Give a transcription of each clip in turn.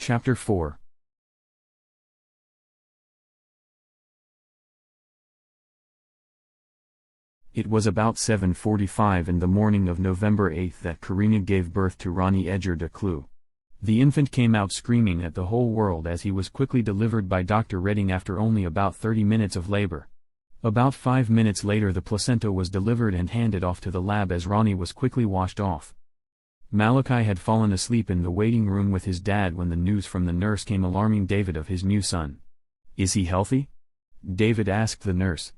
Chapter 4. It was about 7:45 in the morning of November 8 that Karina gave birth to Ronnie Edgar de Clou. The infant came out screaming at the whole world as he was quickly delivered by Dr. Redding after only about 30 minutes of labor. About 5 minutes later the placenta was delivered and handed off to the lab as Ronnie was quickly washed off. Malachi had fallen asleep in the waiting room with his dad when the news from the nurse came alarming David of his new son. "Is he healthy?" David asked the nurse.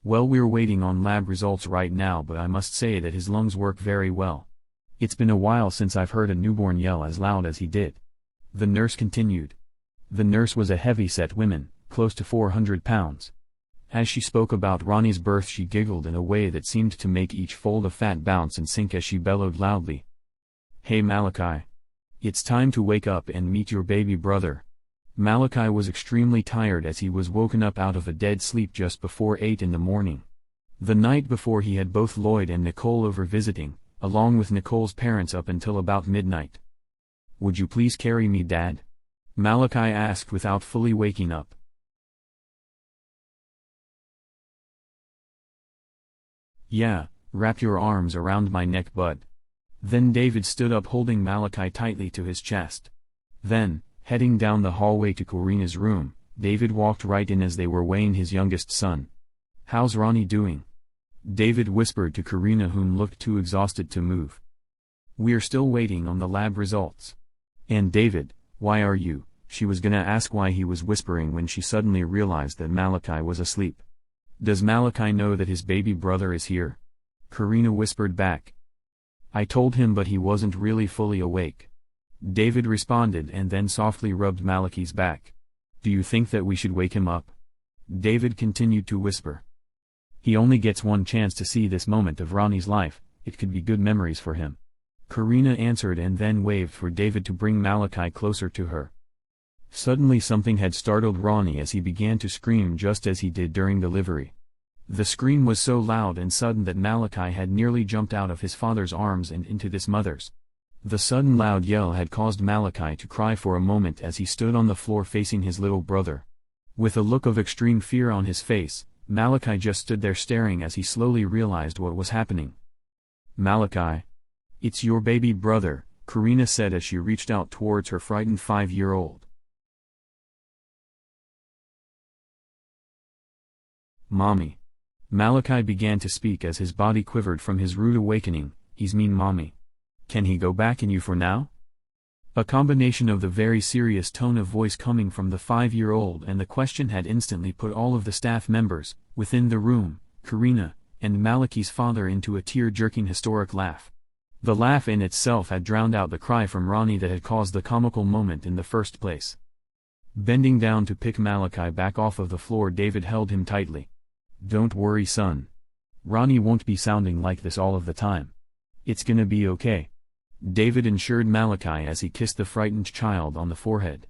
"Well, we're waiting on lab results right now, but I must say that his lungs work very well. It's been a while since I've heard a newborn yell as loud as he did," the nurse continued. The nurse was a heavy-set woman, close to 400 pounds. As she spoke about Ronnie's birth she giggled in a way that seemed to make each fold of fat bounce and sink as she bellowed loudly. "Hey Malachi. It's time to wake up and meet your baby brother." Malachi was extremely tired as he was woken up out of a dead sleep just before 8 in the morning. The night before he had both Lloyd and Nicole over visiting, along with Nicole's parents up until about midnight. "Would you please carry me, Dad?" Malachi asked without fully waking up. "Yeah, wrap your arms around my neck, bud." Then David stood up holding Malachi tightly to his chest. Then, heading down the hallway to Karina's room, David walked right in as they were weighing his youngest son. "How's Ronnie doing?" David whispered to Karina, whom looked too exhausted to move. "We're still waiting on the lab results." "And David, why are you?" She was gonna ask why he was whispering when she suddenly realized that Malachi was asleep. "Does Malachi know that his baby brother is here?" Karina whispered back. "I told him, but he wasn't really fully awake," David responded and then softly rubbed Malachi's back. "Do you think that we should wake him up?" David continued to whisper. "He only gets one chance to see this moment of Ronnie's life, it could be good memories for him." Karina answered and then waved for David to bring Malachi closer to her. Suddenly something had startled Ronnie as he began to scream just as he did during delivery. The scream was so loud and sudden that Malachi had nearly jumped out of his father's arms and into his mother's. The sudden loud yell had caused Malachi to cry for a moment as he stood on the floor facing his little brother. With a look of extreme fear on his face, Malachi just stood there staring as he slowly realized what was happening. "Malachi. It's your baby brother," Karina said as she reached out towards her frightened 5-year-old. "Mommy." Malachi began to speak as his body quivered from his rude awakening. "He's mean, Mommy. Can he go back in you for now?" A combination of the very serious tone of voice coming from the 5-year-old and the question had instantly put all of the staff members, within the room, Karina, and Malachi's father into a tear-jerking historic laugh. The laugh in itself had drowned out the cry from Ronnie that had caused the comical moment in the first place. Bending down to pick Malachi back off of the floor, David held him tightly. "Don't worry, son. Ronnie won't be sounding like this all of the time. It's gonna be okay," David assured Malachi as he kissed the frightened child on the forehead.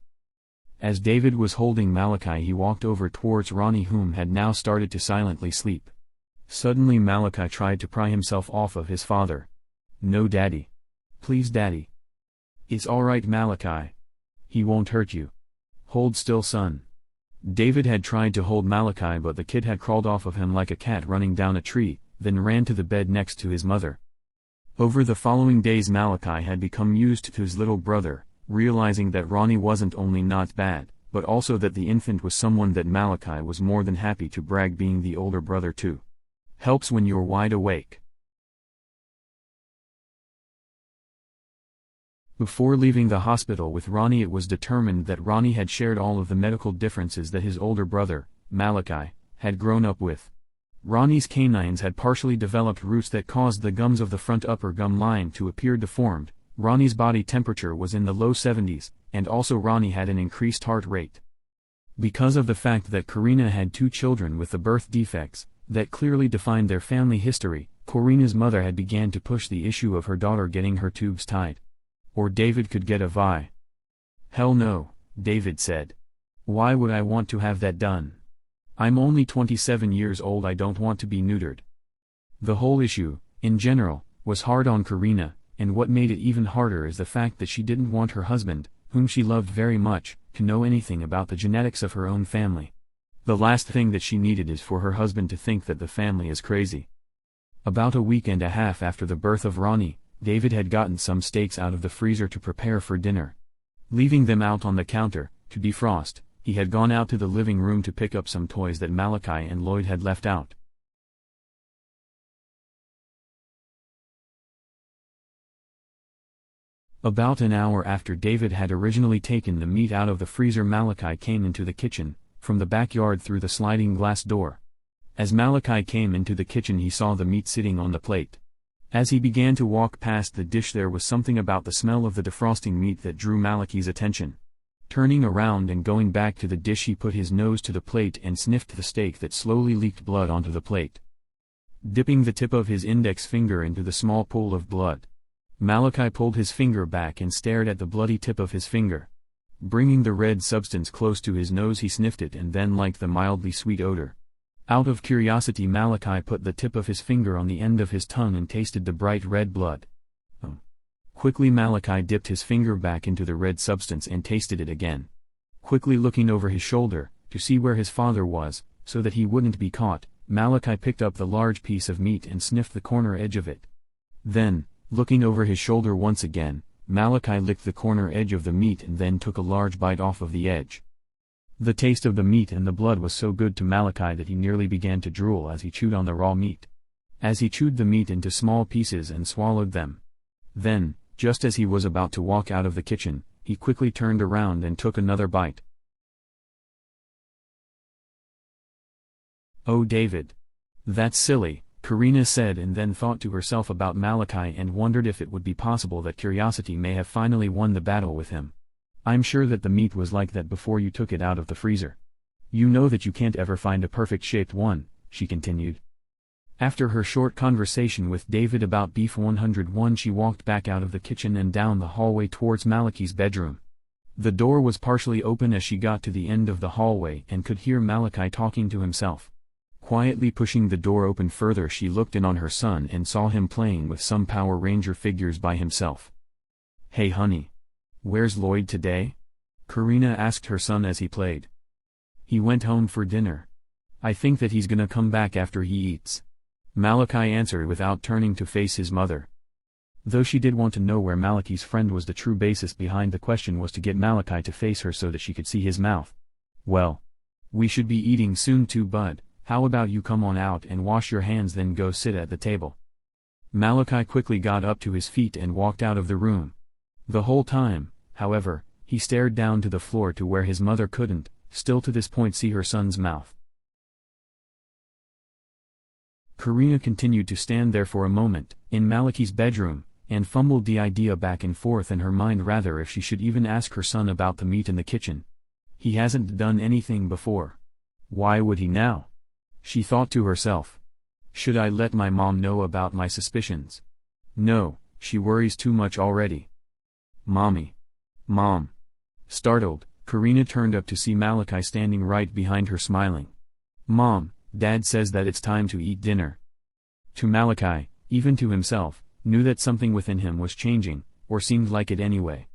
As David was holding Malachi, he walked over towards Ronnie, whom had now started to silently sleep. Suddenly Malachi tried to pry himself off of his father. "No, Daddy. Please, Daddy." "It's alright, Malachi. He won't hurt you. Hold still, son." David had tried to hold Malachi, but the kid had crawled off of him like a cat running down a tree, then ran to the bed next to his mother. Over the following days Malachi had become used to his little brother, realizing that Ronnie wasn't only not bad, but also that the infant was someone that Malachi was more than happy to brag being the older brother to. Helps when you're wide awake. Before leaving the hospital with Ronnie, it was determined that Ronnie had shared all of the medical differences that his older brother, Malachi, had grown up with. Ronnie's canines had partially developed roots that caused the gums of the front upper gum line to appear deformed. Ronnie's body temperature was in the low 70s, and also Ronnie had an increased heart rate. Because of the fact that Karina had 2 children with the birth defects that clearly defined their family history, Karina's mother had began to push the issue of her daughter getting her tubes tied. Or David could get a VI. "Hell no," David said. "Why would I want to have that done? I'm only 27 years old, I don't want to be neutered." The whole issue, in general, was hard on Karina, and what made it even harder is the fact that she didn't want her husband, whom she loved very much, to know anything about the genetics of her own family. The last thing that she needed is for her husband to think that the family is crazy. About a week and a half after the birth of Ronnie, David had gotten some steaks out of the freezer to prepare for dinner. Leaving them out on the counter, to defrost, he had gone out to the living room to pick up some toys that Malachi and Lloyd had left out. About an hour after David had originally taken the meat out of the freezer, Malachi came into the kitchen, from the backyard through the sliding glass door. As Malachi came into the kitchen, he saw the meat sitting on the plate. As he began to walk past the dish, there was something about the smell of the defrosting meat that drew Malachi's attention. Turning around and going back to the dish, he put his nose to the plate and sniffed the steak that slowly leaked blood onto the plate. Dipping the tip of his index finger into the small pool of blood, Malachi pulled his finger back and stared at the bloody tip of his finger. Bringing the red substance close to his nose, he sniffed it and then liked the mildly sweet odor. Out of curiosity, Malachi put the tip of his finger on the end of his tongue and tasted the bright red blood. Quickly Malachi dipped his finger back into the red substance and tasted it again. Quickly looking over his shoulder, to see where his father was, so that he wouldn't be caught, Malachi picked up the large piece of meat and sniffed the corner edge of it. Then, looking over his shoulder once again, Malachi licked the corner edge of the meat and then took a large bite off of the edge. The taste of the meat and the blood was so good to Malachi that he nearly began to drool as he chewed on the raw meat. As he chewed the meat into small pieces and swallowed them. Then, just as he was about to walk out of the kitchen, he quickly turned around and took another bite. "Oh, David. That's silly," Karina said, and then thought to herself about Malachi and wondered if it would be possible that curiosity may have finally won the battle with him. "I'm sure that the meat was like that before you took it out of the freezer. You know that you can't ever find a perfect-shaped one," she continued. After her short conversation with David about Beef 101, she walked back out of the kitchen and down the hallway towards Malachi's bedroom. The door was partially open as she got to the end of the hallway and could hear Malachi talking to himself. Quietly pushing the door open further, she looked in on her son and saw him playing with some Power Ranger figures by himself. "Hey honey. Where's Lloyd today?" Karina asked her son as he played. "He went home for dinner. I think that he's gonna come back after he eats," Malachi answered without turning to face his mother. Though she did want to know where Malachi's friend was, the true basis behind the question was to get Malachi to face her so that she could see his mouth. "Well, we should be eating soon too, bud. How about you come on out and wash your hands, then go sit at the table?" Malachi quickly got up to his feet and walked out of the room. The whole time, however, he stared down to the floor to where his mother couldn't, still to this point, see her son's mouth. Karina continued to stand there for a moment, in Malachi's bedroom, and fumbled the idea back and forth in her mind rather if she should even ask her son about the meat in the kitchen. He hasn't done anything before. Why would he now? She thought to herself. Should I let my mom know about my suspicions? No, she worries too much already. Mommy. Mom. Startled, Karina turned up to see Malachi standing right behind her smiling. Mom, Dad says that it's time to eat dinner. To Malachi, even to himself, knew that something within him was changing, or seemed like it anyway.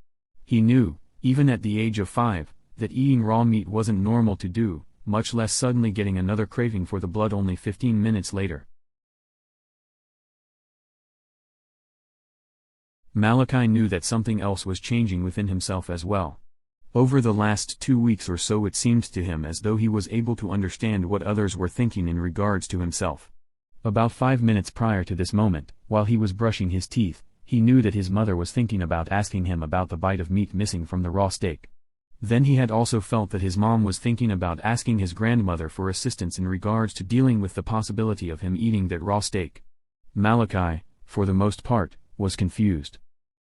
He knew, even at the age of 5, that eating raw meat wasn't normal to do, much less suddenly getting another craving for the blood only 15 minutes later. Malachi knew that something else was changing within himself as well. Over the last 2 weeks or so it seemed to him as though he was able to understand what others were thinking in regards to himself. About 5 minutes prior to this moment, while he was brushing his teeth, he knew that his mother was thinking about asking him about the bite of meat missing from the raw steak. Then he had also felt that his mom was thinking about asking his grandmother for assistance in regards to dealing with the possibility of him eating that raw steak. Malachi, for the most part, was confused.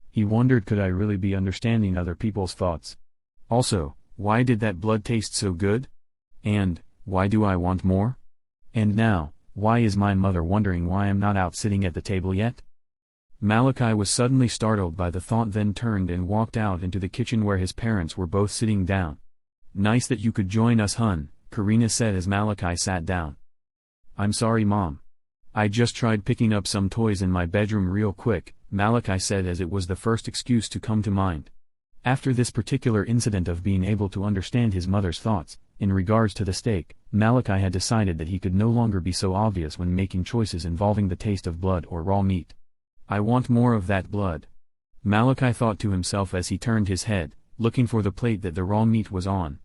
He wondered, could I really be understanding other people's thoughts? Also, why did that blood taste so good? And, why do I want more? And now, why is my mother wondering why I'm not out sitting at the table yet? Malachi was suddenly startled by the thought, then turned and walked out into the kitchen where his parents were both sitting down. Nice that you could join us, hun, Karina said as Malachi sat down. I'm sorry, Mom. I just tried picking up some toys in my bedroom real quick, Malachi said as it was the first excuse to come to mind. After this particular incident of being able to understand his mother's thoughts, in regards to the steak, Malachi had decided that he could no longer be so obvious when making choices involving the taste of blood or raw meat. I want more of that blood, Malachi thought to himself as he turned his head, looking for the plate that the raw meat was on.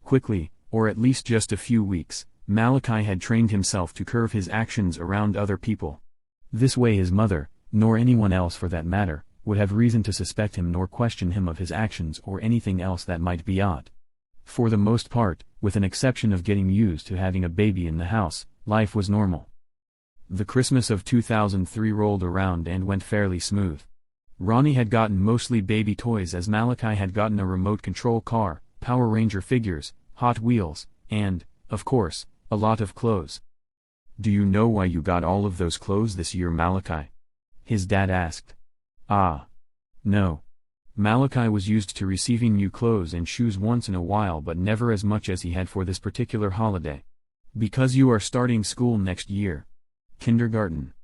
Quickly, or at least just a few weeks, Malachi had trained himself to curve his actions around other people. This way his mother, nor anyone else for that matter, would have reason to suspect him nor question him of his actions or anything else that might be odd. For the most part, with an exception of getting used to having a baby in the house, life was normal. The Christmas of 2003 rolled around and went fairly smooth. Ronnie had gotten mostly baby toys as Malachi had gotten a remote control car, Power Ranger figures, Hot Wheels, and, of course, a lot of clothes. "Do you know why you got all of those clothes this year, Malachi?" his dad asked. No. Malachi was used to receiving new clothes and shoes once in a while, but never as much as he had for this particular holiday. "Because you are starting school next year. Kindergarten."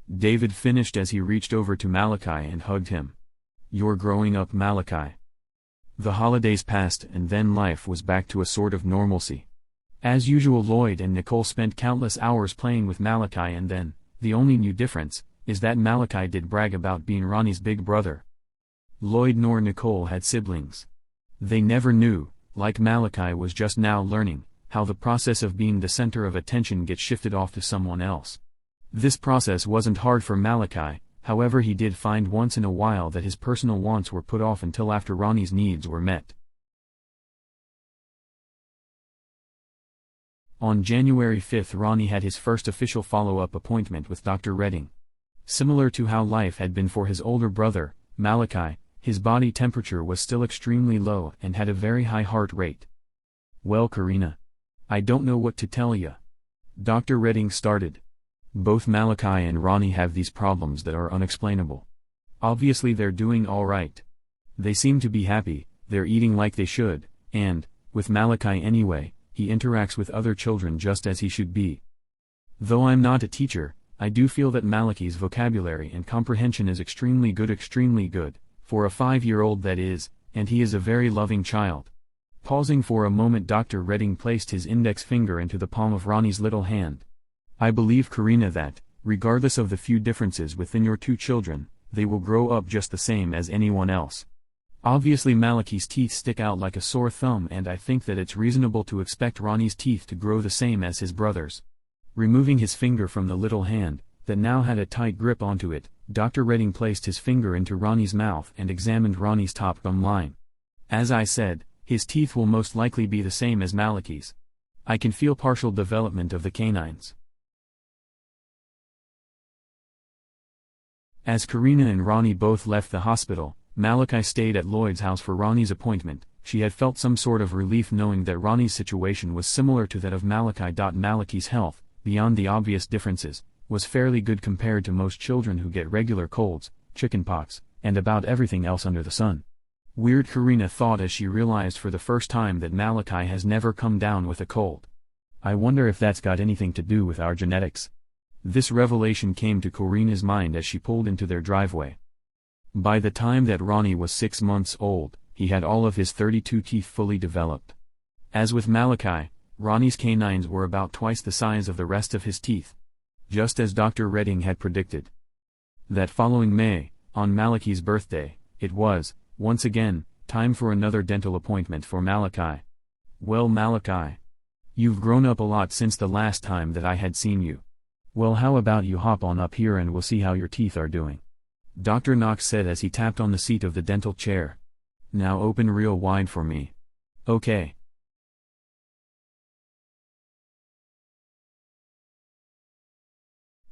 David finished as he reached over to Malachi and hugged him. "You're growing up, Malachi." The holidays passed and then life was back to a sort of normalcy. As usual, Lloyd and Nicole spent countless hours playing with Malachi, and then, the only new difference, is that Malachi did brag about being Ronnie's big brother. Lloyd nor Nicole had siblings. They never knew, like Malachi was just now learning, how the process of being the center of attention gets shifted off to someone else. This process wasn't hard for Malachi, however he did find once in a while that his personal wants were put off until after Ronnie's needs were met. On January 5, Ronnie had his first official follow-up appointment with Dr. Redding. Similar to how life had been for his older brother, Malachi, his body temperature was still extremely low and had a very high heart rate. "Well, Karina, I don't know what to tell ya," Dr. Redding started. "Both Malachi and Ronnie have these problems that are unexplainable. Obviously they're doing all right. They seem to be happy, they're eating like they should, and, with Malachi anyway, he interacts with other children just as he should be. Though I'm not a teacher, I do feel that Malachi's vocabulary and comprehension is extremely good, for a 5-year-old that is, and he is a very loving child." Pausing for a moment, Dr. Redding placed his index finger into the palm of Ronnie's little hand. "I believe, Karina, that, regardless of the few differences within your two children, they will grow up just the same as anyone else. Obviously Malachi's teeth stick out like a sore thumb, and I think that it's reasonable to expect Ronnie's teeth to grow the same as his brother's." Removing his finger from the little hand, that now had a tight grip onto it, Dr. Redding placed his finger into Ronnie's mouth and examined Ronnie's top gum line. "As I said, his teeth will most likely be the same as Malachi's. I can feel partial development of the canines." As Karina and Ronnie both left the hospital, Malachi stayed at Lloyd's house for Ronnie's appointment. She had felt some sort of relief knowing that Ronnie's situation was similar to that of Malachi. Malachi's health, beyond the obvious differences, was fairly good compared to most children who get regular colds, chickenpox, and about everything else under the sun. Weird, Karina thought as she realized for the first time that Malachi has never come down with a cold. "I wonder if that's got anything to do with our genetics." This revelation came to Karina's mind as she pulled into their driveway. By the time that Ronnie was 6 months old, he had all of his 32 teeth fully developed. As with Malachi, Ronnie's canines were about twice the size of the rest of his teeth. Just as Dr. Redding had predicted. That following May, on Malachi's birthday, it was, once again, time for another dental appointment for Malachi. "Well, Malachi, you've grown up a lot since the last time that I had seen you. Well, how about you hop on up here and we'll see how your teeth are doing," Dr. Knox said as he tapped on the seat of the dental chair. "Now open real wide for me. Okay."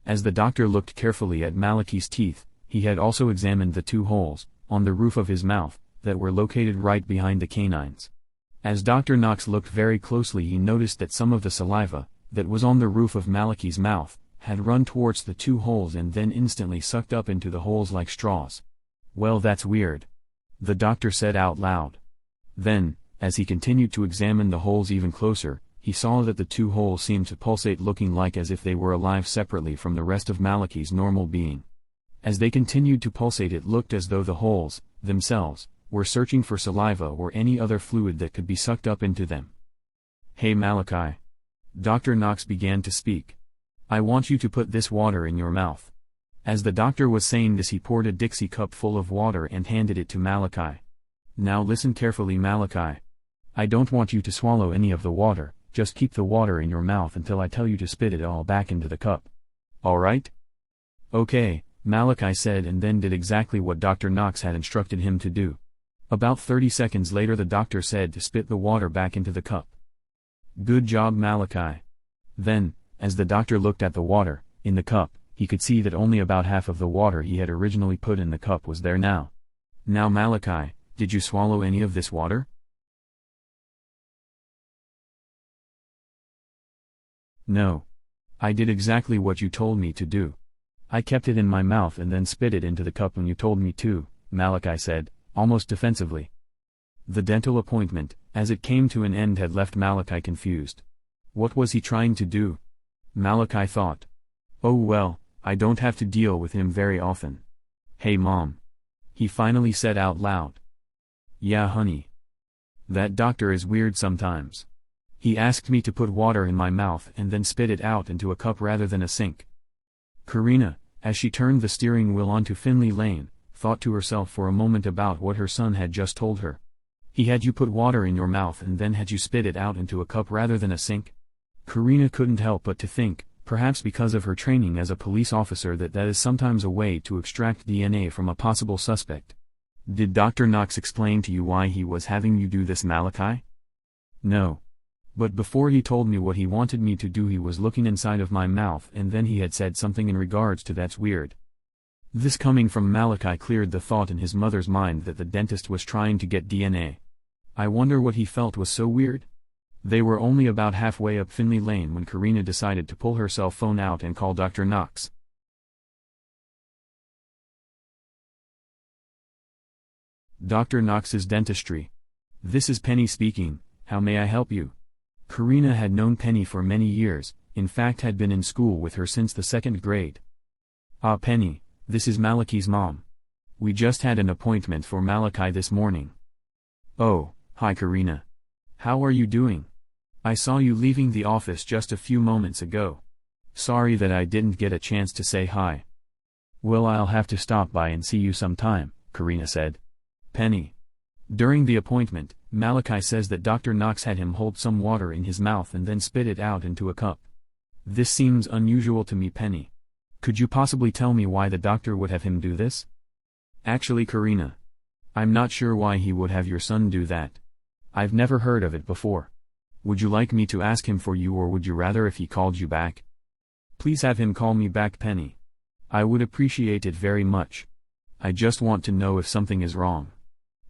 As the doctor looked carefully at Malachi's teeth, he had also examined the 2 holes, on the roof of his mouth, that were located right behind the canines. As Dr. Knox looked very closely, he noticed that some of the saliva, that was on the roof of Malachi's mouth, had run towards the 2 holes and then instantly sucked up into the holes like straws. "Well, that's weird," the doctor said out loud. Then, as he continued to examine the holes even closer, he saw that the 2 holes seemed to pulsate, looking like as if they were alive separately from the rest of Malachi's normal being. As they continued to pulsate, it looked as though the holes, themselves, were searching for saliva or any other fluid that could be sucked up into them. "Hey Malachi." Dr. Knox began to speak. "I want you to put this water in your mouth." As the doctor was saying this, he poured a Dixie cup full of water and handed it to Malachi. "Now listen carefully, Malachi. I don't want you to swallow any of the water, just keep the water in your mouth until I tell you to spit it all back into the cup. All right?" "Okay," Malachi said, and then did exactly what Dr. Knox had instructed him to do. About 30 seconds later, the doctor said to spit the water back into the cup. "Good job, Malachi." Then, as the doctor looked at the water in the cup, he could see that only about half of the water he had originally put in the cup was there now. "Now Malachi, did you swallow any of this water?" "No. I did exactly what you told me to do. I kept it in my mouth and then spit it into the cup when you told me to," Malachi said, almost defensively. The dental appointment, as it came to an end, had left Malachi confused. What was he trying to do? Malachi thought. "Oh well, I don't have to deal with him very often." "Hey Mom." He finally said out loud. "Yeah honey. That doctor is weird sometimes. He asked me to put water in my mouth and then spit it out into a cup rather than a sink." Karina, as she turned the steering wheel onto Finley Lane, thought to herself for a moment about what her son had just told her. He had you put water in your mouth and then had you spit it out into a cup rather than a sink? Karina couldn't help but to think, perhaps because of her training as a police officer, that is sometimes a way to extract DNA from a possible suspect. "Did Dr. Knox explain to you why he was having you do this, Malachi?" "No. But before he told me what he wanted me to do, he was looking inside of my mouth and then he had said something in regards to that's weird." This coming from Malachi cleared the thought in his mother's mind that the dentist was trying to get DNA. I wonder what he felt was so weird? They were only about halfway up Finley Lane when Karina decided to pull her cell phone out and call Dr. Knox. Dr. Knox's Dentistry. "This is Penny speaking, how may I help you?" Karina had known Penny for many years, in fact had been in school with her since the 2nd grade. "Ah Penny, this is Malachi's mom. We just had an appointment for Malachi this morning." "Oh, hi Karina. How are you doing? I saw you leaving the office just a few moments ago. Sorry that I didn't get a chance to say hi." "Well, I'll have to stop by and see you sometime," Karina said. "Penny." During the appointment, Malachi says that Dr. Knox had him hold some water in his mouth and then spit it out into a cup. This seems unusual to me, Penny. Could you possibly tell me why the doctor would have him do this? Actually, Karina, I'm not sure why he would have your son do that. I've never heard of it before. Would you like me to ask him for you, or would you rather if he called you back? Please have him call me back, Penny. I would appreciate it very much. I just want to know if something is wrong.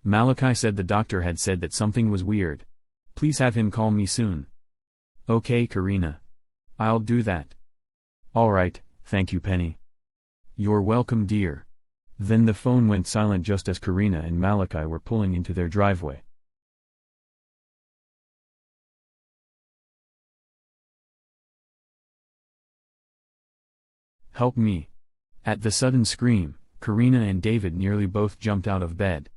Malachi said the doctor had said that something was weird. Please have him call me soon. Okay, Karina. I'll do that. Alright, thank you, Penny. You're welcome, dear. Then the phone went silent just as Karina and Malachi were pulling into their driveway. Help me. At the sudden scream, Karina and David nearly both jumped out of bed.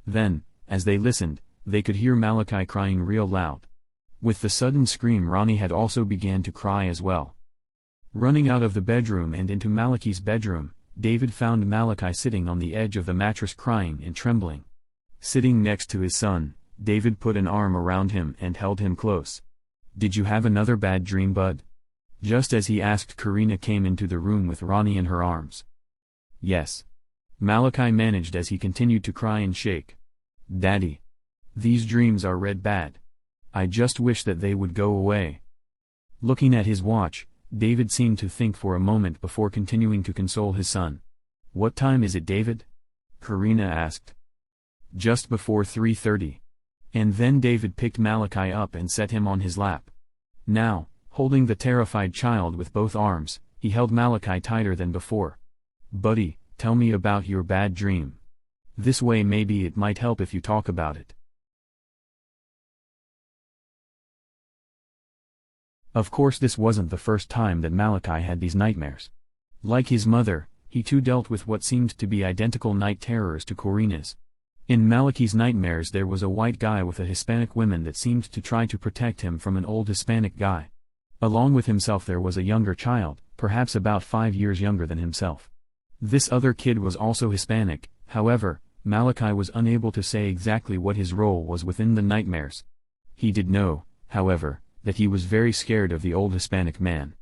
Then, as they listened, they could hear Malachi crying real loud. With the sudden scream, Ronnie had also began to cry as well. Running out of the bedroom and into Malachi's bedroom, David found Malachi sitting on the edge of the mattress crying and trembling. Sitting next to his son, David put an arm around him and held him close. Did you have another bad dream, bud? Just as he asked, Karina came into the room with Ronnie in her arms. Yes. Malachi managed as he continued to cry and shake. Daddy. These dreams are red bad. I just wish that they would go away. Looking at his watch, David seemed to think for a moment before continuing to console his son. What time is it, David? Karina asked. Just before 3:30. And then David picked Malachi up and set him on his lap. Now, holding the terrified child with both arms, he held Malachi tighter than before. Buddy, tell me about your bad dream. This way maybe it might help if you talk about it. Of course, this wasn't the first time that Malachi had these nightmares. Like his mother, he too dealt with what seemed to be identical night terrors to Corina's. In Malachi's nightmares there was a white guy with a Hispanic woman that seemed to try to protect him from an old Hispanic guy. Along with himself there was a younger child, perhaps about 5 years younger than himself. This other kid was also Hispanic. However, Malachi was unable to say exactly what his role was within the nightmares. He did know, however, that he was very scared of the old Hispanic man.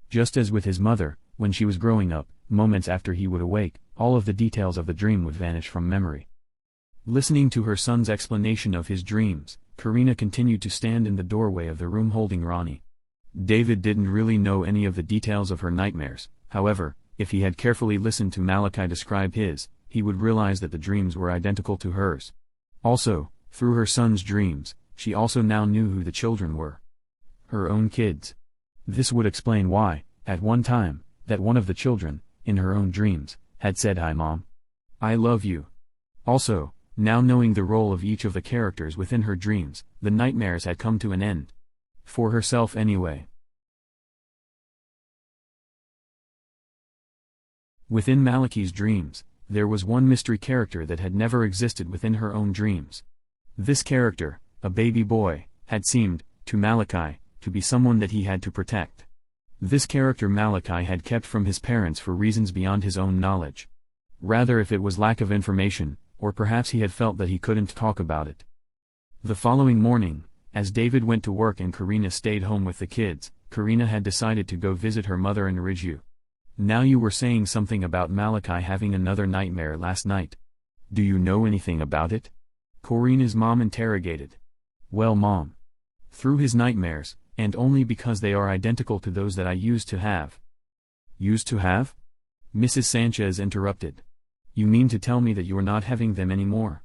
Just as with his mother, when she was growing up, moments after he would awake, all of the details of the dream would vanish from memory. Listening to her son's explanation of his dreams, Corina continued to stand in the doorway of the room holding Ronnie. David didn't really know any of the details of her nightmares. However, if he had carefully listened to Malachi describe his, he would realize that the dreams were identical to hers. Also, through her son's dreams, she also now knew who the children were. Her own kids. This would explain why, at one time, that one of the children, in her own dreams, had said, "Hi Mom. I love you." Also, now knowing the role of each of the characters within her dreams, the nightmares had come to an end. For herself anyway. Within Malachi's dreams, there was one mystery character that had never existed within her own dreams. This character, a baby boy, had seemed, to Malachi, to be someone that he had to protect. This character Malachi had kept from his parents for reasons beyond his own knowledge. Rather if it was lack of information, or perhaps he had felt that he couldn't talk about it. The following morning, as David went to work and Corina stayed home with the kids, Corina had decided to go visit her mother in Ridgeview. "Now you were saying something about Malachi having another nightmare last night. Do you know anything about it?" Corina's mom interrogated. "Well Mom. Through his nightmares, and only because they are identical to those that I used to have." "Used to have?" Mrs. Sanchez interrupted. "You mean to tell me that you are not having them anymore?"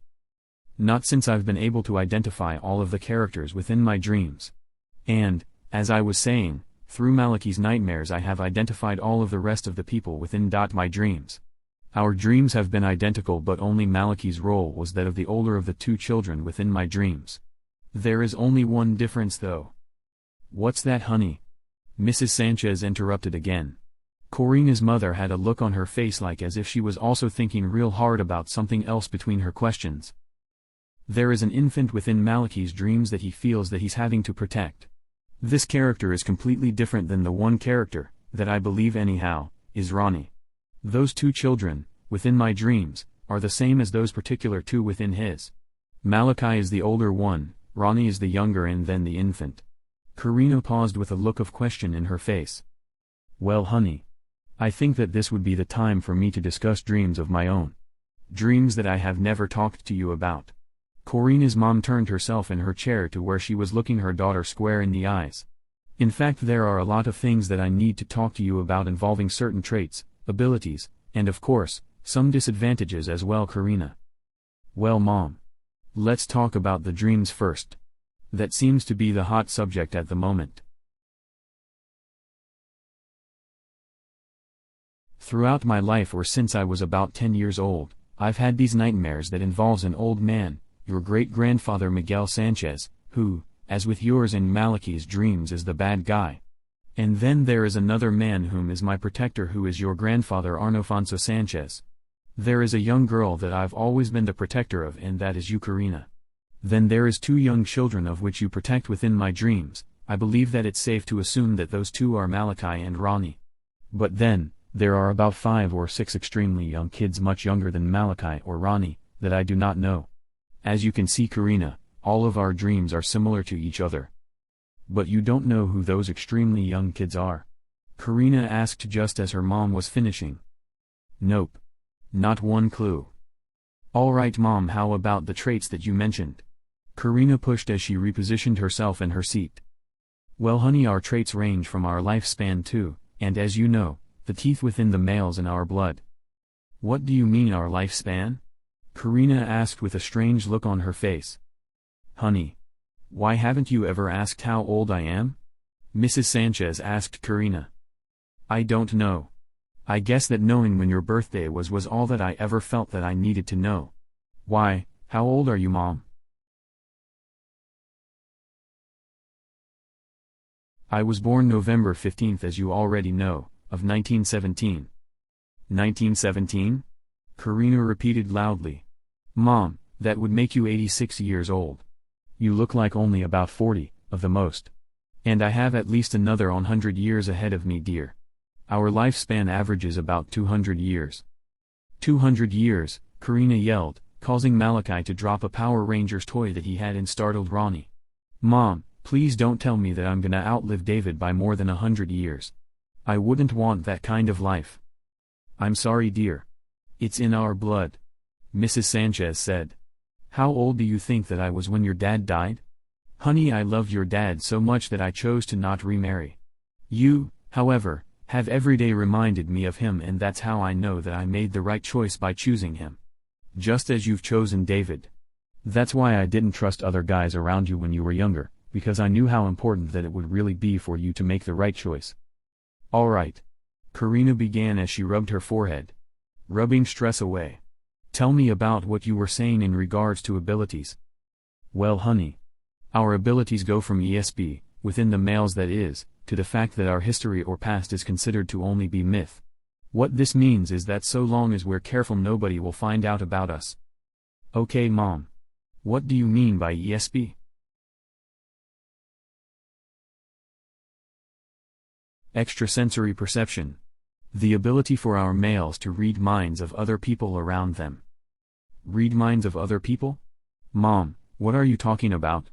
"Not since I've been able to identify all of the characters within my dreams. And, as I was saying, through Malachi's nightmares I have identified all of the rest of the people within my dreams. Our dreams have been identical but only Malachi's role was that of the older of the two children within my dreams. There is only one difference though." "What's that honey?" Mrs. Sanchez interrupted again. Corina's mother had a look on her face like as if she was also thinking real hard about something else between her questions. "There is an infant within Malachi's dreams that he feels that he's having to protect. This character is completely different than the one character, that I believe anyhow, is Ronnie. Those two children, within my dreams, are the same as those particular two within his. Malachi is the older one, Ronnie is the younger and then the infant." Corina paused with a look of question in her face. "Well honey. I think that this would be the time for me to discuss dreams of my own. Dreams that I have never talked to you about." Corina's mom turned herself in her chair to where she was looking her daughter square in the eyes. "In fact there are a lot of things that I need to talk to you about involving certain traits, abilities, and of course, some disadvantages as well Corina." "Well Mom. Let's talk about the dreams first. That seems to be the hot subject at the moment." "Throughout my life or since I was about 10 years old, I've had these nightmares that involves an old man, your great-grandfather Miguel Sanchez, who, as with yours and Malachi's dreams is the bad guy. And then there is another man whom is my protector who is your grandfather Arnofonso Sanchez. There is a young girl that I've always been the protector of and that is you Corina. Then there is 2 young children of which you protect within my dreams. I believe that it's safe to assume that those 2 are Malachi and Ronnie. But then, there are about 5 or 6 extremely young kids much younger than Malachi or Ronnie, that I do not know. As you can see Corina, all of our dreams are similar to each other. But you don't know who those extremely young kids are?" Corina asked just as her mom was finishing. "Nope. Not one clue." "Alright Mom, how about the traits that you mentioned?" Corina pushed as she repositioned herself in her seat. "Well honey, our traits range from our lifespan too, and as you know, the teeth within the males in our blood." "What do you mean our lifespan?" Corina asked with a strange look on her face. "Honey. Why haven't you ever asked how old I am?" Mrs. Sanchez asked Corina. "I don't know. I guess that knowing when your birthday was all that I ever felt that I needed to know. Why, how old are you Mom?" "I was born November 15th as you already know, of 1917. 1917? Karina repeated loudly. Mom, that would make you 86 years old. You look like only about 40, of the most. And I have at least another 100 years ahead of me, dear. Our lifespan averages about 200 years. 200 years, Karina yelled, causing Malachi to drop a Power Rangers toy that he had and startled Ronnie. Mom, please don't tell me that I'm gonna outlive David by more than 100 years. I wouldn't want that kind of life. I'm sorry, dear. It's in our blood. Mrs. Sanchez said. How old do you think that I was when your dad died? Honey, I loved your dad so much that I chose to not remarry. You, however, have every day reminded me of him, and that's how I know that I made the right choice by choosing him. Just as you've chosen David. That's why I didn't trust other guys around you when you were younger, because I knew how important that it would really be for you to make the right choice. All right. Karina began as she rubbed her forehead, rubbing stress away. Tell me about what you were saying in regards to abilities. Well, honey, our abilities go from ESP, within the males that is, to the fact that our history or past is considered to only be myth. What this means is that so long as we're careful, nobody will find out about us. Okay, Mom. What do you mean by ESP? Extrasensory perception. The ability for our males to read minds of other people around them. Read minds of other people? Mom, what are you talking about?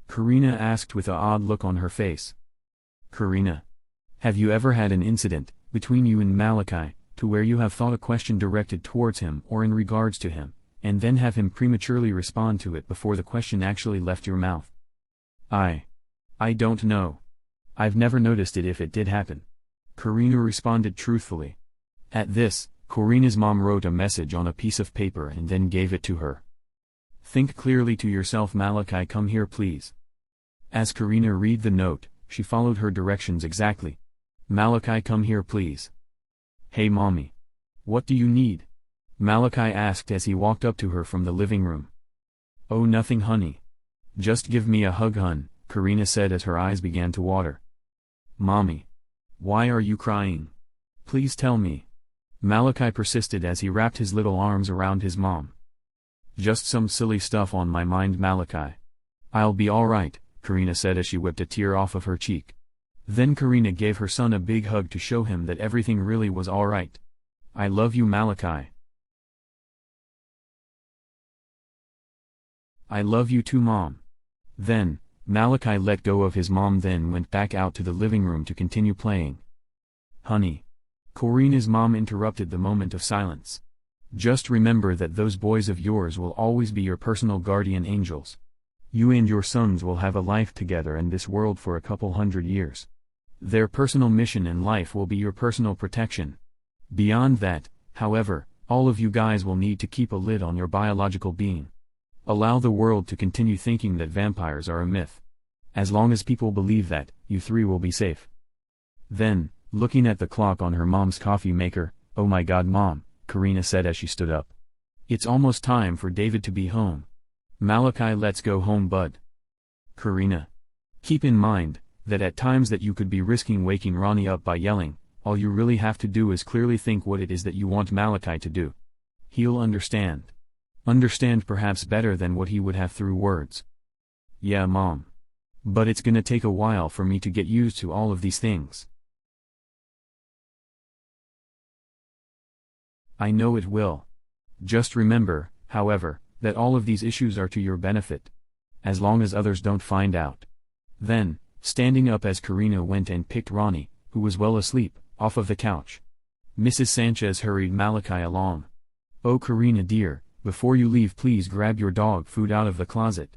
Karina asked with an odd look on her face. Karina, have you ever had an incident, between you and Malachi, to where you have thought a question directed towards him or in regards to him, and then have him prematurely respond to it before the question actually left your mouth? I don't know. I've never noticed it if it did happen. Karina responded truthfully. At this, Karina's mom wrote a message on a piece of paper and then gave it to her. Think clearly to yourself, Malachi, come here please. As Karina read the note, she followed her directions exactly. Malachi, come here please. Hey mommy. What do you need? Malachi asked as he walked up to her from the living room. Oh, nothing, honey. Just give me a hug, hun, Karina said as her eyes began to water. Mommy. Why are you crying? Please tell me. Malachi persisted as he wrapped his little arms around his mom. Just some silly stuff on my mind, Malachi. I'll be alright, Karina said as she whipped a tear off of her cheek. Then Karina gave her son a big hug to show him that everything really was alright. I love you, Malachi. I love you too, Mom. Then, Malachi let go of his mom, then went back out to the living room to continue playing. Honey. Karina's mom interrupted the moment of silence. Just remember that those boys of yours will always be your personal guardian angels. You and your sons will have a life together in this world for a couple 100 years. Their personal mission in life will be your personal protection. Beyond that, however, all of you guys will need to keep a lid on your biological being. Allow the world to continue thinking that vampires are a myth. As long as people believe that, you three will be safe. Then, looking at the clock on her mom's coffee maker, oh my God, Mom, Karina said as she stood up. It's almost time for David to be home. Malachi, let's go home, bud. Karina. Keep in mind, that at times that you could be risking waking Ronnie up by yelling. All you really have to do is clearly think what it is that you want Malachi to do. He'll understand. Understand perhaps better than what he would have through words. Yeah, Mom. But it's gonna take a while for me to get used to all of these things. I know it will. Just remember, however, that all of these issues are to your benefit. As long as others don't find out. Then, standing up as Karina went and picked Ronnie, who was well asleep, off of the couch. Mrs. Sanchez hurried Malachi along. Oh, Karina dear, before you leave, please grab your dog food out of the closet.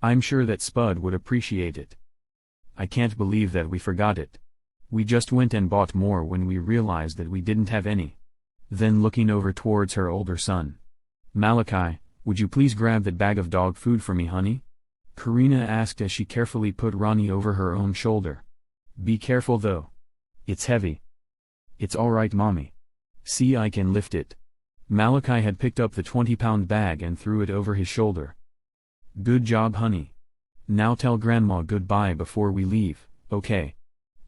I'm sure that Spud would appreciate it. I can't believe that we forgot it. We just went and bought more when we realized that we didn't have any. Then looking over towards her older son. Malachi, would you please grab that bag of dog food for me, honey? Karina asked as she carefully put Ronnie over her own shoulder. Be careful though. It's heavy. It's alright, Mommy. See, I can lift it. Malachi had picked up the 20-pound bag and threw it over his shoulder. Good job, honey. Now tell Grandma goodbye before we leave, okay?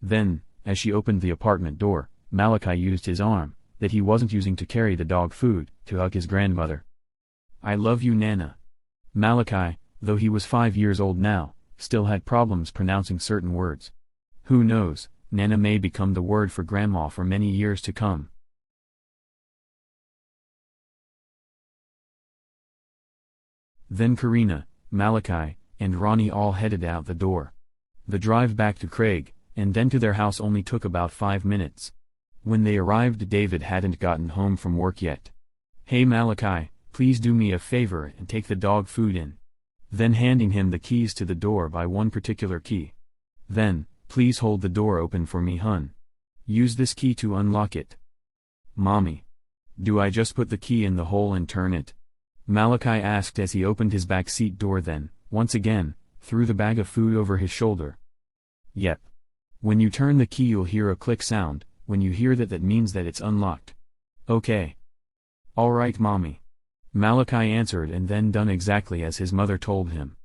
Then, as she opened the apartment door, Malachi used his arm, that he wasn't using to carry the dog food, to hug his grandmother. "I love you, Nana." Malachi, though he was 5 years old now, still had problems pronouncing certain words. Who knows, Nana may become the word for grandma for many years to come. Then Karina, Malachi, and Ronnie all headed out the door. The drive back to Craig, and then to their house only took about 5 minutes. When they arrived, David hadn't gotten home from work yet. "Hey Malachi, please do me a favor and take the dog food in." Then handing him the keys to the door by one particular key. "Then, please hold the door open for me, hun. Use this key to unlock it." "Mommy. Do I just put the key in the hole and turn it?" Malachi asked as he opened his back seat door, then, once again, threw the bag of food over his shoulder. "Yep. When you turn the key you'll hear a click sound. When you hear that means that it's unlocked." "Okay." "All right, Mommy." Malachi answered and then done exactly as his mother told him.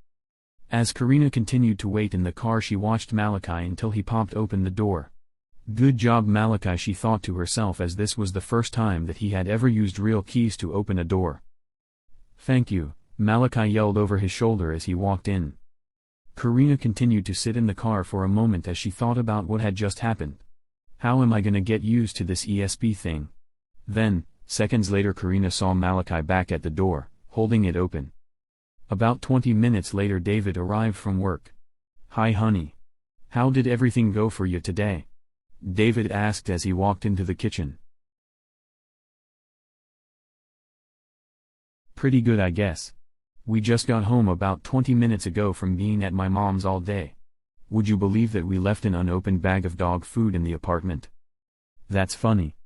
As Karina continued to wait in the car, she watched Malachi until he popped open the door. "Good job, Malachi," she thought to herself, as this was the first time that he had ever used real keys to open a door. "Thank you," Malachi yelled over his shoulder as he walked in. Karina continued to sit in the car for a moment as she thought about what had just happened. How am I gonna get used to this ESP thing? Then, seconds later, Karina saw Malachi back at the door, holding it open. About 20 minutes later, David arrived from work. "Hi honey. How did everything go for you today?" David asked as he walked into the kitchen. "Pretty good, I guess. We just got home about 20 minutes ago from being at my mom's all day. Would you believe that we left an unopened bag of dog food in the apartment? That's funny.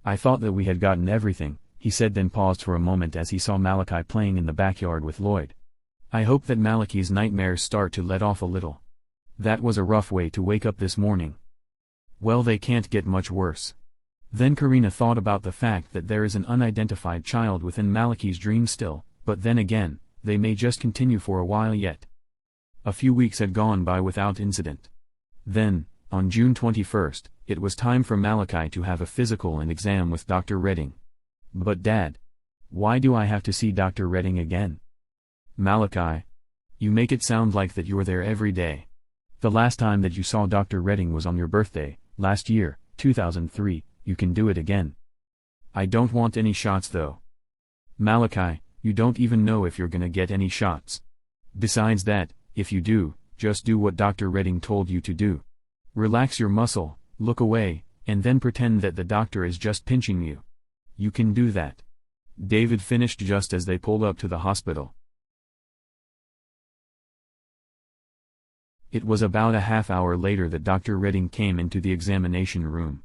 I thought that we had gotten everything," he said, then paused for a moment as he saw Malachi playing in the backyard with Lloyd. "I hope that Malachi's nightmares start to let off a little. That was a rough way to wake up this morning." "Well, they can't get much worse." Then Karina thought about the fact that there is an unidentified child within Malachi's dream still, but then again, they may just continue for a while yet. A few weeks had gone by without incident. Then, on June 21st, it was time for Malachi to have a physical and exam with Dr. Redding. "But Dad, why do I have to see Dr. Redding again?" "Malachi, you make it sound like that you're there every day. The last time that you saw Dr. Redding was on your birthday, last year, 2003, you can do it again." "I don't want any shots though." "Malachi, you don't even know if you're gonna get any shots. Besides that, if you do, just do what Dr. Redding told you to do. Relax your muscle, look away, and then pretend that the doctor is just pinching you. You can do that." David finished just as they pulled up to the hospital. It was about a half hour later that Dr. Redding came into the examination room.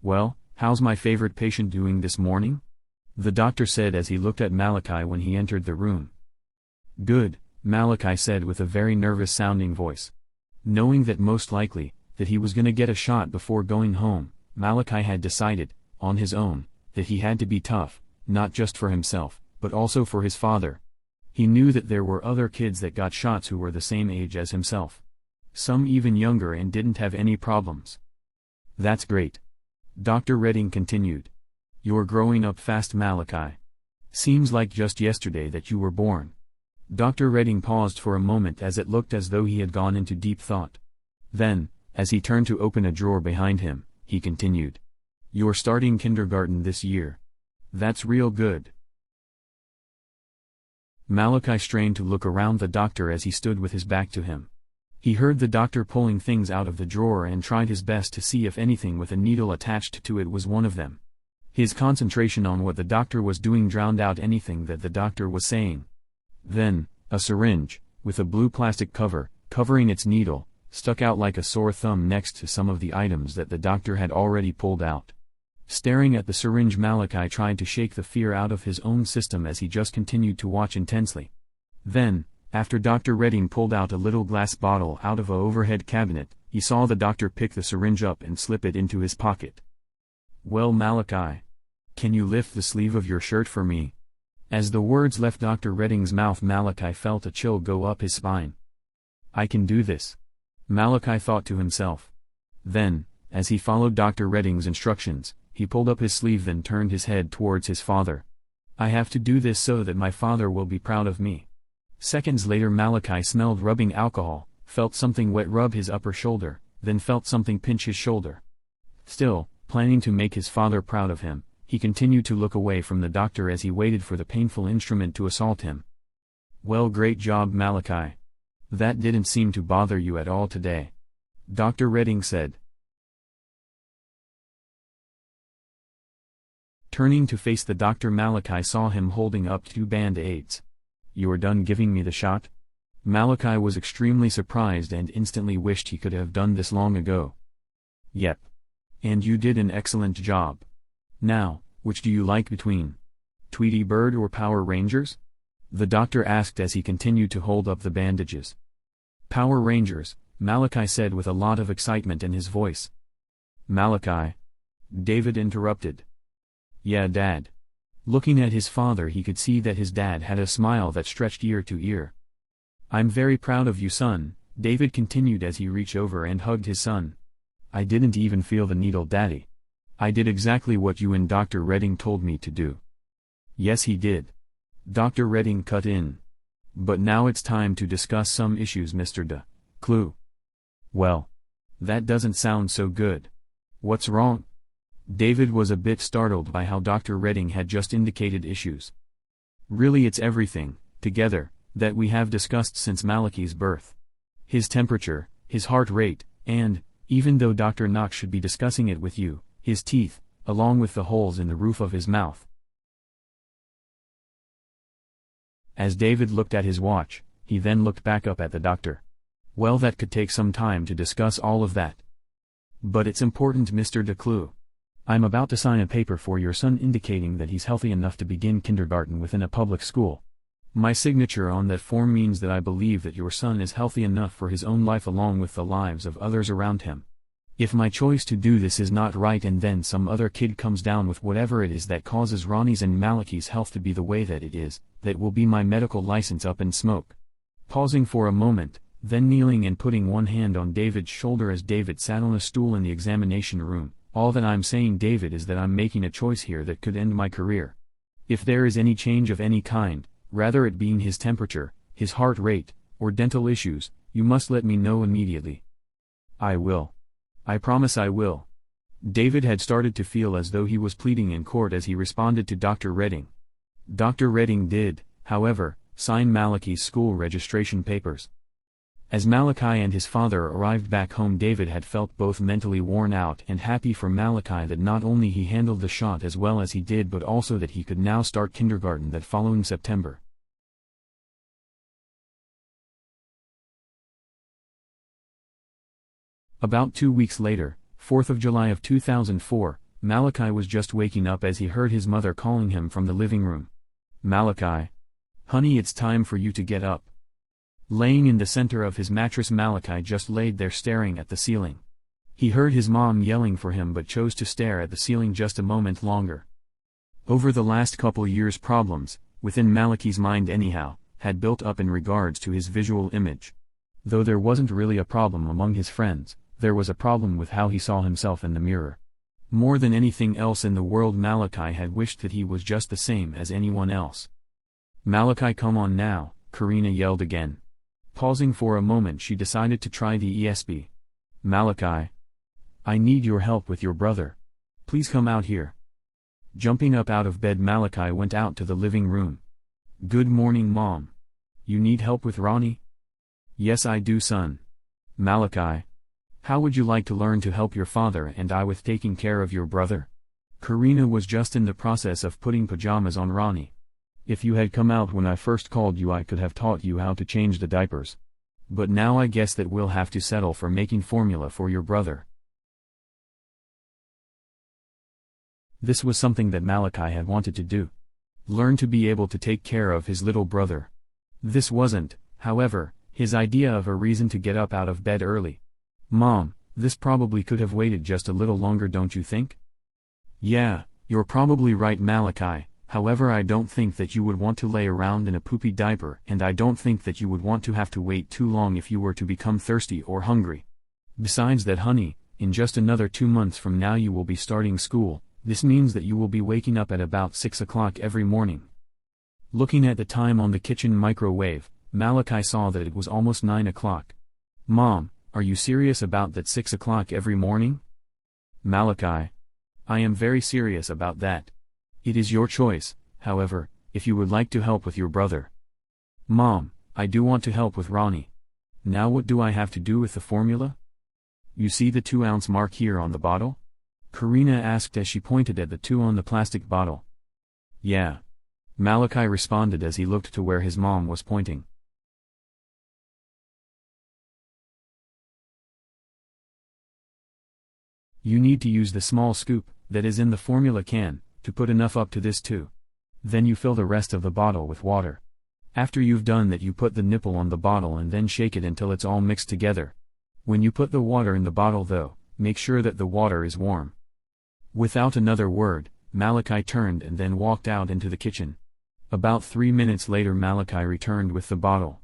"Well, how's my favorite patient doing this morning?" the doctor said as he looked at Malachi when he entered the room. "Good," Malachi said with a very nervous-sounding voice. Knowing that most likely, that he was gonna get a shot before going home, Malachi had decided, on his own, that he had to be tough, not just for himself, but also for his father. He knew that there were other kids that got shots who were the same age as himself. Some even younger and didn't have any problems. "That's great." Dr. Redding continued. "You're growing up fast, Malachi. Seems like just yesterday that you were born." Dr. Redding paused for a moment as it looked as though he had gone into deep thought. Then, as he turned to open a drawer behind him, he continued. "You're starting kindergarten this year. That's real good." Malachi strained to look around the doctor as he stood with his back to him. He heard the doctor pulling things out of the drawer and tried his best to see if anything with a needle attached to it was one of them. His concentration on what the doctor was doing drowned out anything that the doctor was saying. Then, a syringe, with a blue plastic cover, covering its needle, stuck out like a sore thumb next to some of the items that the doctor had already pulled out. Staring at the syringe, Malachi tried to shake the fear out of his own system as he just continued to watch intensely. Then, after Dr. Redding pulled out a little glass bottle out of a overhead cabinet, he saw the doctor pick the syringe up and slip it into his pocket. "Well, Malachi, can you lift the sleeve of your shirt for me?" As the words left Dr. Redding's mouth, Malachi felt a chill go up his spine. "I can do this," Malachi thought to himself. Then, as he followed Dr. Redding's instructions, He pulled up his sleeve then turned his head towards his father. I have to do this so that my father will be proud of me. Seconds later Malachi smelled rubbing alcohol, felt something wet rub his upper shoulder, then felt something pinch his shoulder. Still, planning to make his father proud of him, he continued to look away from the doctor as he waited for the painful instrument to assault him. Well, great job, Malachi. That didn't seem to bother you at all today. Dr. Redding said. Turning to face the doctor, Malachi saw him holding up 2 band-aids. You are done giving me the shot? Malachi was extremely surprised and instantly wished he could have done this long ago. Yep. And you did an excellent job. Now, which do you like between Tweety Bird or Power Rangers? The doctor asked as he continued to hold up the bandages. Power Rangers, Malachi said with a lot of excitement in his voice. Malachi? David interrupted. Yeah, Dad. Looking at his father, he could see that his dad had a smile that stretched ear to ear. I'm very proud of you, son, David continued as he reached over and hugged his son. I didn't even feel the needle, Daddy. I did exactly what you and Dr. Redding told me to do. Yes, he did. Dr. Redding cut in. But now it's time to discuss some issues, Mr. Clue. Well, that doesn't sound so good. What's wrong? David was a bit startled by how Dr. Redding had just indicated issues. Really, it's everything, together, that we have discussed since Malachi's birth. His temperature, his heart rate, and, even though Dr. Knox should be discussing it with you, his teeth, along with the holes in the roof of his mouth. As David looked at his watch, he then looked back up at the doctor. Well, that could take some time to discuss all of that. But it's important, Mr. Clue. I'm about to sign a paper for your son indicating that he's healthy enough to begin kindergarten within a public school. My signature on that form means that I believe that your son is healthy enough for his own life along with the lives of others around him. If my choice to do this is not right and then some other kid comes down with whatever it is that causes Ronnie's and Malachi's health to be the way that it is, that will be my medical license up in smoke. Pausing for a moment, then kneeling and putting one hand on David's shoulder as David sat on a stool in the examination room. All that I'm saying, David, is that I'm making a choice here that could end my career. If there is any change of any kind, rather it being his temperature, his heart rate, or dental issues, you must let me know immediately. I will. I promise I will. David had started to feel as though he was pleading in court as he responded to Dr. Redding. Dr. Redding did, however, sign Malachi's school registration papers. As Malachi and his father arrived back home, David had felt both mentally worn out and happy for Malachi that not only he handled the shot as well as he did but also that he could now start kindergarten that following September. About 2 weeks later, 4th of July of 2004, Malachi was just waking up as he heard his mother calling him from the living room. Malachi. Honey, it's time for you to get up. Laying in the center of his mattress, Malachi just laid there staring at the ceiling. He heard his mom yelling for him but chose to stare at the ceiling just a moment longer. Over the last couple years, problems, within Malachi's mind anyhow, had built up in regards to his visual image. Though there wasn't really a problem among his friends, there was a problem with how he saw himself in the mirror. More than anything else in the world, Malachi had wished that he was just the same as anyone else. Malachi, come on now, Karina yelled again. Pausing for a moment, she decided to try the ESB. Malachi. I need your help with your brother. Please come out here. Jumping up out of bed, Malachi went out to the living room. Good morning, Mom. You need help with Ronnie? Yes, I do, son. Malachi. How would you like to learn to help your father and I with taking care of your brother? Karina was just in the process of putting pajamas on Ronnie. If you had come out when I first called you, I could have taught you how to change the diapers. But now I guess that we'll have to settle for making formula for your brother. This was something that Malachi had wanted to do. Learn to be able to take care of his little brother. This wasn't, however, his idea of a reason to get up out of bed early. Mom, this probably could have waited just a little longer, don't you think? Yeah, you're probably right, Malachi. However, I don't think that you would want to lay around in a poopy diaper, and I don't think that you would want to have to wait too long if you were to become thirsty or hungry. Besides that, honey, in just another 2 months from now you will be starting school, This means that you will be waking up at about 6 o'clock every morning. Looking at the time on the kitchen microwave, Malachi saw that it was almost 9 o'clock. Mom, are you serious about that 6 o'clock every morning? Malachi. I am very serious about that. It is your choice, however, if you would like to help with your brother. Mom, I do want to help with Ronnie. Now what do I have to do with the formula? You see the 2-ounce mark here on the bottle? Karina asked as she pointed at the 2 on the plastic bottle. Yeah. Malachi responded as he looked to where his mom was pointing. You need to use the small scoop, that is in the formula can, to put enough up to this 2. Then you fill the rest of the bottle with water. After you've done that, you put the nipple on the bottle and then shake it until it's all mixed together. When you put the water in the bottle though, make sure that the water is warm. Without another word, Malachi turned and then walked out into the kitchen. About 3 minutes later Malachi returned with the bottle.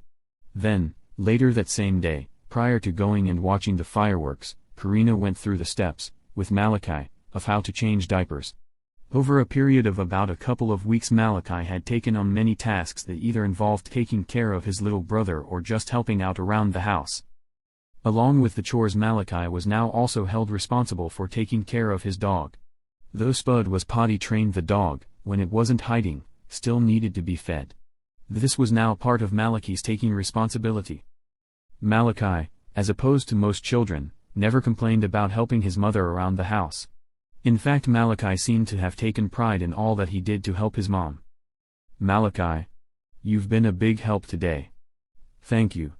Then, later that same day, prior to going and watching the fireworks, Karina went through the steps, with Malachi, of how to change diapers. Over a period of about a couple of weeks Malachi had taken on many tasks that either involved taking care of his little brother or just helping out around the house. Along with the chores, Malachi was now also held responsible for taking care of his dog. Though Spud was potty trained, the dog, when it wasn't hiding, still needed to be fed. This was now part of Malachi's taking responsibility. Malachi, as opposed to most children, never complained about helping his mother around the house. In fact, Malachi seemed to have taken pride in all that he did to help his mom. Malachi, you've been a big help today. Thank you.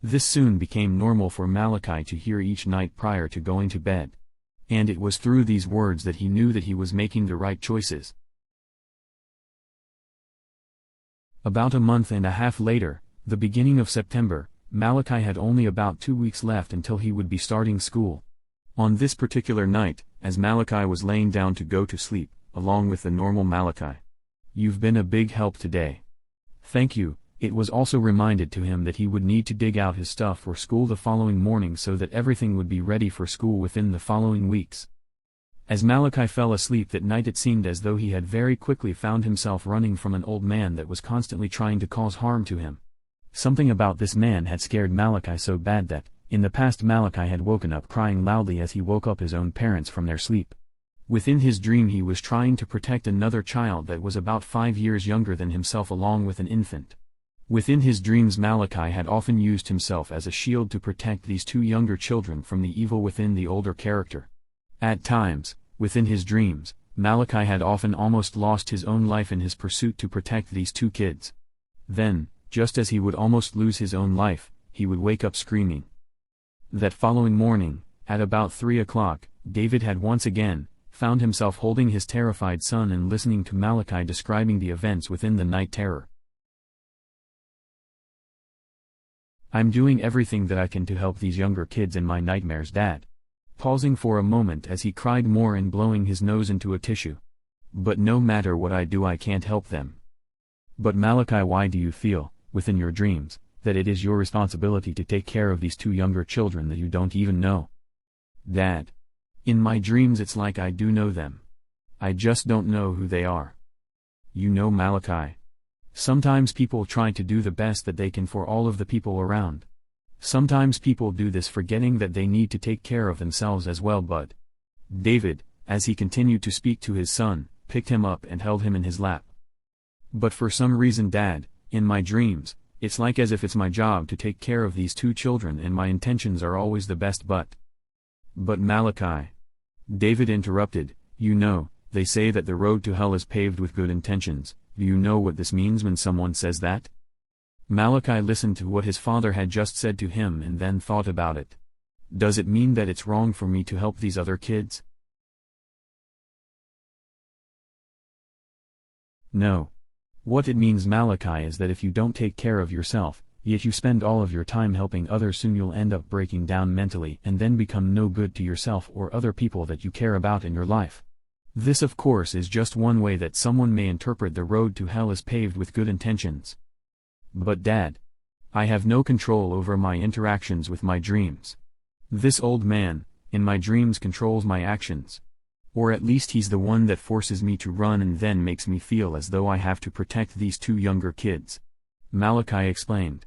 This soon became normal for Malachi to hear each night prior to going to bed. And it was through these words that he knew that he was making the right choices. About a month and a half later, the beginning of September, Malachi had only about 2 weeks left until he would be starting school. On this particular night, as Malachi was laying down to go to sleep, along with the normal Malachi. You've been a big help today. Thank you. It was also reminded to him that he would need to dig out his stuff for school the following morning so that everything would be ready for school within the following weeks. As Malachi fell asleep that night, it seemed as though he had very quickly found himself running from an old man that was constantly trying to cause harm to him. Something about this man had scared Malachi so bad that, in the past, Malachi had woken up crying loudly as he woke up his own parents from their sleep. Within his dream he was trying to protect another child that was about 5 years younger than himself along with an infant. Within his dreams Malachi had often used himself as a shield to protect these 2 younger children from the evil within the older character. At times, within his dreams, Malachi had often almost lost his own life in his pursuit to protect these 2 kids. Then, just as he would almost lose his own life, he would wake up screaming. That following morning, at about 3 o'clock, David had once again found himself holding his terrified son and listening to Malachi describing the events within the night terror. I'm doing everything that I can to help these younger kids in my nightmares, Dad. Pausing for a moment as he cried more and blowing his nose into a tissue. But no matter what I do, I can't help them. But Malachi, why do you feel, within your dreams, that it is your responsibility to take care of these 2 younger children that you don't even know? Dad. In my dreams it's like I do know them. I just don't know who they are. You know, Malachi. Sometimes people try to do the best that they can for all of the people around. Sometimes people do this forgetting that they need to take care of themselves as well. But David, as he continued to speak to his son, picked him up and held him in his lap. But for some reason, Dad, in my dreams, it's like as if it's my job to take care of these 2 children and my intentions are always the best. But Malachi. David interrupted, you know, they say that the road to hell is paved with good intentions. Do you know what this means when someone says that? Malachi listened to what his father had just said to him and then thought about it. Does it mean that it's wrong for me to help these other kids? No. What it means, Malachi, is that if you don't take care of yourself, yet you spend all of your time helping others, soon you'll end up breaking down mentally and then become no good to yourself or other people that you care about in your life. This, of course, is just one way that someone may interpret the road to hell is paved with good intentions. But Dad, I have no control over my interactions with my dreams. This old man, in my dreams, controls my actions. Or at least he's the one that forces me to run and then makes me feel as though I have to protect these two younger kids. Malachi explained.